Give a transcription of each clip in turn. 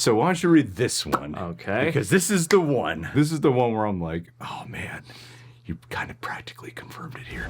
So why don't you read this one? Okay. Because this is the one. This is the one where I'm like, oh man, you kind of practically confirmed it here.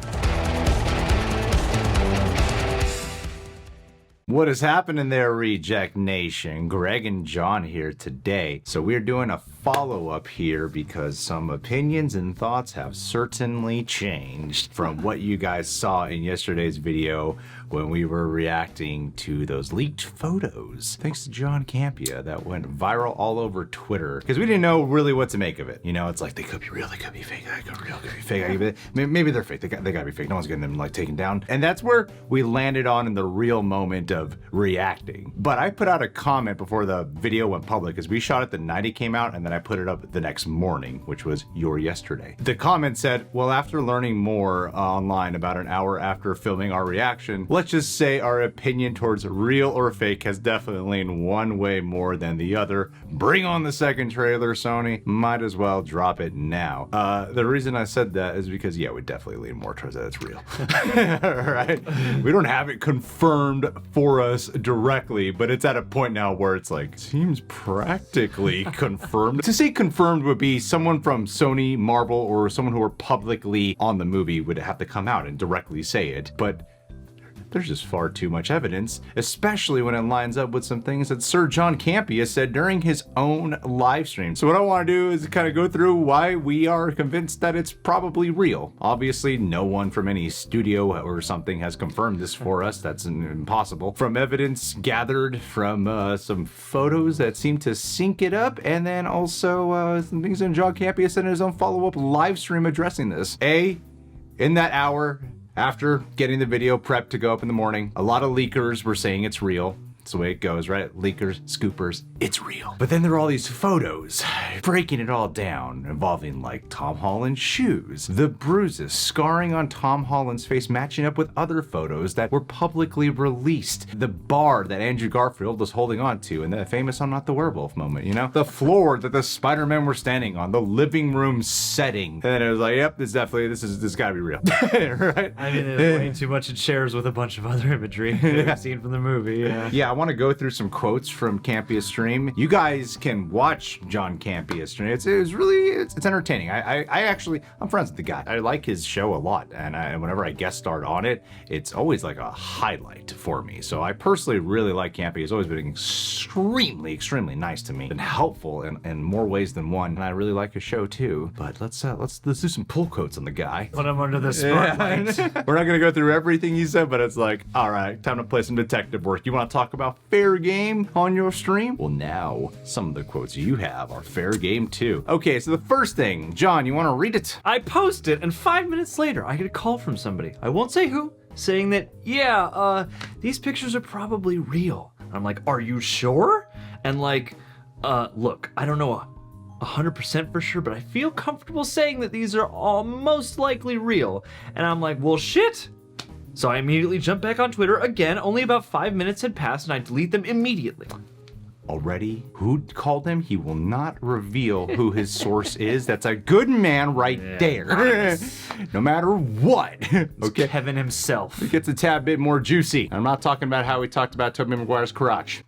What is happening there, Reject Nation? Greg and John here today. So we're doing a follow-up here because some opinions and thoughts have certainly changed from what you guys saw in yesterday's video when we were reacting to those leaked photos. Thanks to John Campea that went viral all over Twitter because we didn't know really what to make of it. You know, it's like they could be real, they could be fake, they could be real, they could be fake. Maybe they're fake, they gotta be fake. No one's getting them like taken down. And that's where we landed on in the real moment of reacting. But I put out a comment before the video went public because we shot it the night it came out and then I put it up the next morning, which was your yesterday. The comment said, well, after learning more online about an hour after filming our reaction, let's just say our opinion towards real or fake has definitely leaned one way more than the other. Bring on the second trailer, Sony. Might as well drop it now. The reason I said that is because, yeah, we definitely lean more towards that it's real. Right? We don't have it confirmed for us directly, but it's at a point now where it's like, seems practically confirmed. To say confirmed would be someone from Sony, Marvel, or someone who were publicly on the movie would have to come out and directly say it, but there's just far too much evidence, especially when it lines up with some things that Sir John Campea said during his own live stream. So what I want to do is kind of go through why we are convinced that it's probably real. Obviously, no one from any studio or something has confirmed this for us. That's impossible. From evidence gathered from some photos that seem to sync it up, and then also some things that John Campea said in his own follow-up live stream addressing this. In that hour, after getting the video prepped to go up in the morning, a lot of leakers were saying it's real. That's the way it goes, right? Leakers, scoopers, it's real. But then there are all these photos breaking it all down, involving like Tom Holland's shoes, the bruises, scarring on Tom Holland's face matching up with other photos that were publicly released, the bar that Andrew Garfield was holding on to, and the famous I'm not the werewolf moment, you know? The floor that the Spider-Man were standing on, the living room setting. And it was like, yep, this gotta be real, right? I mean, there's way too much it shares with a bunch of other imagery that we've seen from the movie, Yeah, I want to go through some quotes from Campea's stream. You guys can watch John Campea's stream. It's entertaining. I'm friends with the guy. I like his show a lot, and whenever I guest starred on it, it's always like a highlight for me. So I personally really like Campea. He's always been extremely nice to me and helpful in more ways than one. And I really like his show too. But let's do some pull quotes on the guy. Put him under the spotlight. We're not gonna go through everything he said, but it's like, all right, time to play some detective work. You want to talk about fair game on your stream? Well, now some of the quotes you have are fair game too. Okay, so the first thing, John, you want to read it? I post it, and 5 minutes later, I get a call from somebody. I won't say who, saying that, yeah, these pictures are probably real. And I'm like, are you sure? And like, look, I don't know 100% for sure, but I feel comfortable saying that these are all most likely real. And I'm like, well, shit. So I immediately jumped back on Twitter again. Only about 5 minutes had passed and I delete them immediately. Already? Who called him? He will not reveal who his source is. That's a good man right there. Nice. No matter what. Okay. Kevin himself. It gets a tad bit more juicy. I'm not talking about how we talked about Tobey Maguire's crotch.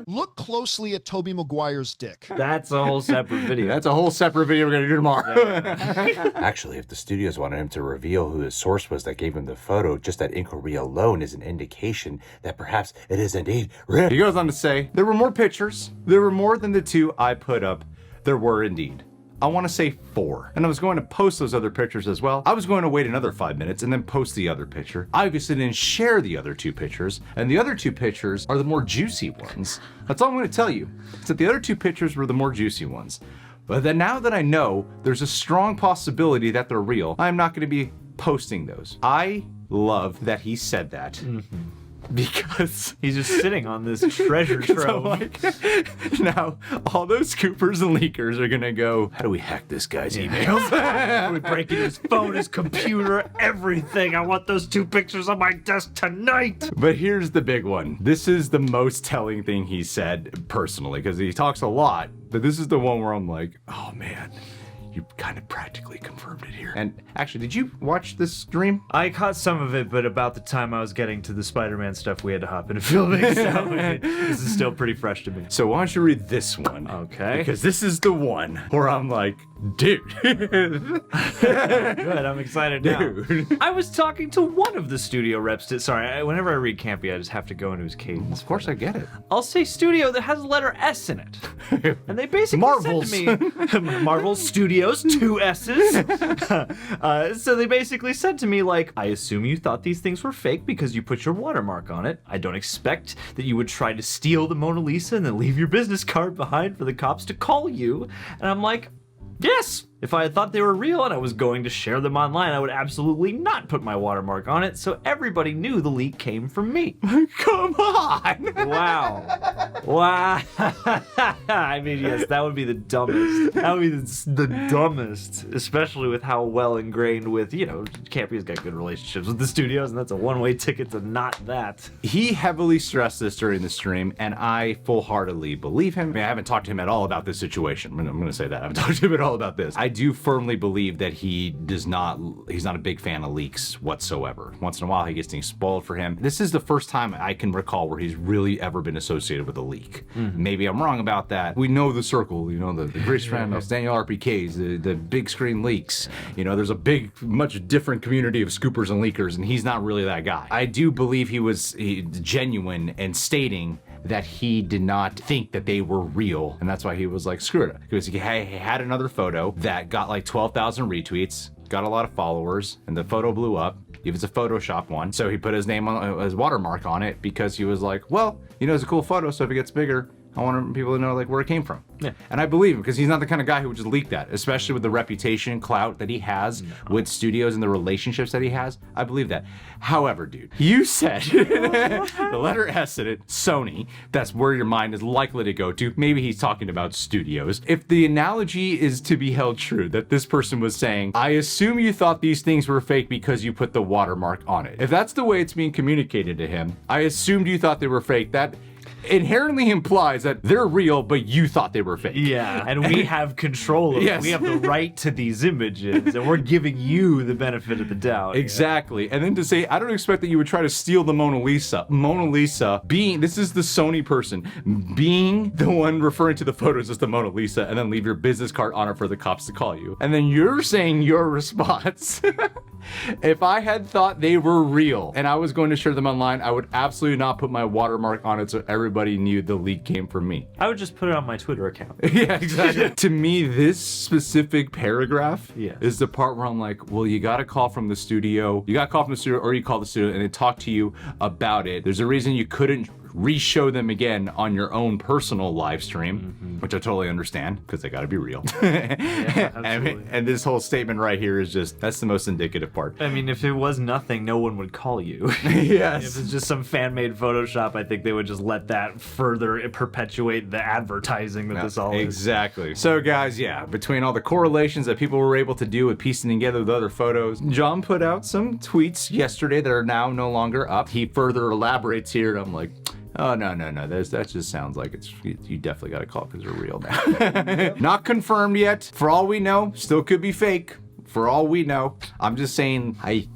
Look closely at Tobey Maguire's dick. That's a whole separate video. That's a whole separate video we're gonna do tomorrow. Yeah. Actually, if the studios wanted him to reveal who his source was that gave him the photo, just that inquiry alone is an indication that perhaps it is indeed real. He goes on to say, there were more pictures. There were more than the two I put up. There were indeed. I want to say 4. And I was going to post those other pictures as well. I was going to wait another 5 minutes and then post the other picture. I obviously didn't share the other 2 pictures, and the other 2 pictures are the more juicy ones. That's all I'm going to tell you. Is that the other 2 pictures were the more juicy ones. But then now that I know there's a strong possibility that they're real, I'm not going to be posting those. I love that he said that. Mm-hmm. Because he's just sitting on this treasure trove. Now, all those scoopers and leakers are gonna go, how do we hack this guy's emails? We break into his phone, his computer, everything. I want those 2 pictures on my desk tonight. But here's the big one. This is the most telling thing he said personally, because he talks a lot, but this is the one where I'm like, oh man, you kind of practically confirmed it here. And actually, did you watch this stream? I caught some of it, but about the time I was getting to the Spider-Man stuff, we had to hop into filming, so this is still pretty fresh to me. So why don't you read this one? Okay. Because this is the one where I'm like, dude. Good, I'm excited now. Dude. I was talking to one of the studio reps. Whenever I read Campea, I just have to go into his cadence. Of course I get it. I'll say studio that has the letter S in it. And they basically Marvel's. said to me, Marvel Studios, 2 S's. So they basically said to me, like, I assume you thought these things were fake because you put your watermark on it. I don't expect that you would try to steal the Mona Lisa and then leave your business card behind for the cops to call you. And I'm like, yes! If I had thought they were real and I was going to share them online, I would absolutely not put my watermark on it, so everybody knew the leak came from me. Come on! Wow. Wow. I mean, yes, that would be the dumbest. That would be the dumbest, especially with how well ingrained with, Campea's got good relationships with the studios, and that's a one-way ticket to not that. He heavily stressed this during the stream, and I full-heartedly believe him. I mean, I haven't talked to him at all about this situation. I'm going to say that. I haven't talked to him at all about this. I do firmly believe that he's not a big fan of leaks whatsoever. Once in a while, he gets things spoiled for him. This is the first time I can recall where he's really ever been associated with a leak. Mm-hmm. Maybe I'm wrong about that. We know the circle, the great strand of Daniel RPKs, the big screen leaks. There's a big, much different community of scoopers and leakers, and he's not really that guy. I do believe he was genuine in stating that he did not think that they were real, and that's why he was like, screw it. Because he had another photo that got like 12,000 retweets, got a lot of followers, and the photo blew up. It was a Photoshop one, so he put his name on his watermark on it because he was like, well, it's a cool photo, so if it gets bigger, I want people to know like where it came from. Yeah. And I believe him because he's not the kind of guy who would just leak that, especially with the reputation, clout that he has with studios and the relationships that he has. I believe that. However, dude, you said the letter S in it, Sony, that's where your mind is likely to go to. Maybe he's talking about studios. If the analogy is to be held true, that this person was saying, I assume you thought these things were fake because you put the watermark on it. If that's the way it's being communicated to him, I assumed you thought they were fake. That inherently implies that they're real, but you thought they were fake. Yeah, and we have control of it. We have the right to these images, and we're giving you the benefit of the doubt. Exactly. Yeah. And then to say, I don't expect that you would try to steal the Mona Lisa. Mona Lisa this is the Sony person, being the one referring to the photos as the Mona Lisa, and then leave your business card on it for the cops to call you. And then you're saying your response. If I had thought they were real and I was going to share them online, I would absolutely not put my watermark on it so everybody knew the leak came from me. I would just put it on my Twitter account. Yeah, exactly. To me, this specific paragraph is the part where I'm like, well, you got a call from the studio. You got a call from the studio, or you call the studio and they talk to you about it. There's a reason you couldn't re-show them again on your own personal live stream, which I totally understand because they got to be real. Yeah, absolutely. and this whole statement right here is that's the most indicative part. I mean, if it was nothing, no one would call you. Yes. If it's just some fan-made Photoshop, I think they would just let that further perpetuate the advertising that this all is. Exactly. So guys, between all the correlations that people were able to do with piecing together with other photos, John put out some tweets yesterday that are now no longer up. He further elaborates here, and I'm like, oh, no. That just sounds like you definitely got to call it because they're real now. Not confirmed yet. For all we know, still could be fake. For all we know. I'm just saying, I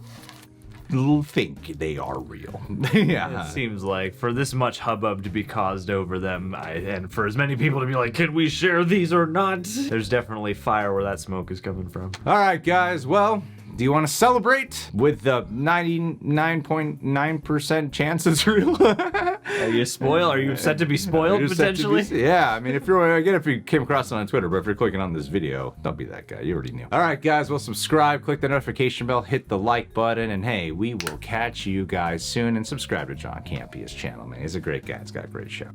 think they are real. It seems like for this much hubbub to be caused over them, and for as many people to be like, can we share these or not? There's definitely fire where that smoke is coming from. All right, guys. Well, do you want to celebrate with the 99.9% chance it's real? Are you spoiled? Are you set to be spoiled potentially? I mean, if you came across it on Twitter, but if you're clicking on this video, don't be that guy. You already knew. All right, guys. Well, subscribe, click the notification bell, hit the like button, and hey, we will catch you guys soon. And subscribe to John Campea's channel, man. He's a great guy. He's got a great show.